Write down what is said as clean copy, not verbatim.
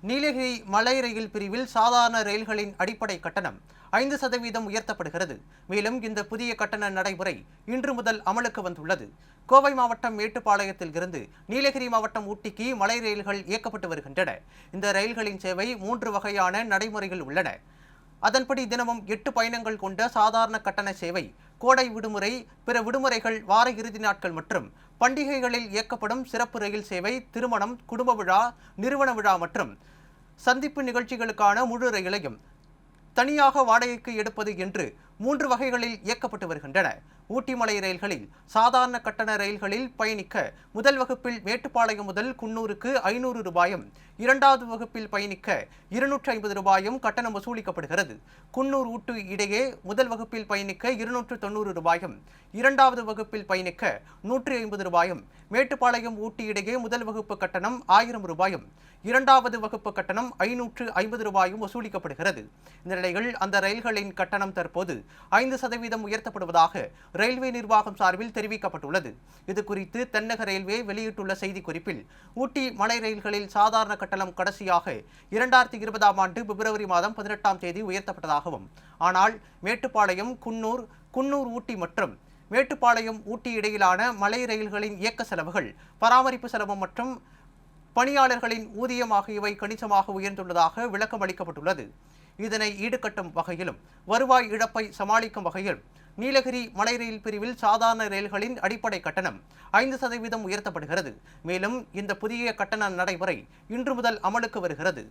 நீலகிரி மலை ரயில் பிரிவில் சாதாரண ரயில்களின் அடிப்படை கட்டணம் 5% உயர்த்தப்படுகிறது. மேலும் இந்த புதிய கட்டண நடைமுறை இன்று முதல் அமலுக்கு வந்துள்ளது. கோவை மாவட்டம் மேட்டுப்பாளையத்தில் இருந்து நீலகிரி மாவட்டம் ஊட்டிக்கு மலை ரயில்கள் இயக்கப்பட்டு வருகின்றன. இந்த ரயில்களின் சேவை 3 வகையான நடைமுறைகள் உள்ளன. அதன்படி தினமும் 8 பயணங்கள் கொண்ட சாதாரண கட்டண சேவை, கோடை விடுமுறை, பிற விடுமுறைகள், வார இறுதி நாட்கள் மற்றும் பண்டிகைகளில் இயக்கப்படும் சிறப்பு ரயில் சேவை, திருமணம், குடும்ப விழா, நிறுவன விழா மற்றும் சந்திப்பு நிகழ்ச்சிகளுக்கான முழு ரயிலையும் தனியாக வாடகைக்கு எடுப்பது என்று 3 வகைகளில் இயக்கப்பட்டு வருகின்றன. ஊட்டி மலை ரயில்களில் சாதாரண கட்டண ரயில்களில் பயணிக்க முதல் வகுப்பில் மேட்டுப்பாளையம் முதல் குன்னூருக்கு 500 ரூபாயும், 2வது வகுப்பில் பயணிக்க 250 ரூபாயும் கட்டணம் வசூலிக்கப்படுகிறது. குன்னூர் ஊட்டி இடையே முதல் வகுப்பில் பயணிக்க 290 ரூபாயும், 2வது வகுப்பில் பயணிக்க 150 ரூபாயும், மேட்டுப்பாளையம் ஊட்டி இடையே முதல் வகுப்பு கட்டணம் 1000 ரூபாயும், 2வது வகுப்பு கட்டணம் 550 ரூபாயும் வசூலிக்கப்படுகிறது. இந்த நிலையில் அந்த ரயில்களின் கட்டணம் தற்போது 5% உயர்த்தப்படுவதாக ரயில்வே நிர்வாகம் சார்பில் தெரிவிக்கப்பட்டுள்ளது. இதுகுறித்து தென்னக ரயில்வே வெளியிட்டுள்ள செய்திக்குறிப்பில், ஊட்டி மலை ரயில்களில் சாதாரண கட்டணம் கடைசியாக 2020ஆம் ஆண்டு பிப்ரவரி மாதம் 18ஆம் தேதி உயர்த்தப்பட்டதாகவும், ஆனால் மேட்டுப்பாளையம் குன்னூர் ஊட்டி மற்றும் மேட்டுப்பாளையம் ஊட்டி இடையிலான மலை ரயில்களின் இயக்க செலவுகள், பராமரிப்பு செலவு மற்றும் பணியாளர்களின் ஊதியம் ஆகியவை கணிசமாக உயர்ந்துள்ளதாக விளக்கம் அளிக்கப்பட்டுள்ளது. இதனை ஈடுகட்டும் வகையிலும் வருவாய் இழப்பை சமாளிக்கும் வகையில் நீலகிரி மலை ரயில் பிரிவில் சாதாரண ரயில்களின் அடிப்படை கட்டணம் 5% உயர்த்தப்படுகிறது. மேலும் இந்த புதிய கட்டண நடைமுறை இன்று முதல் அமலுக்கு வருகிறது.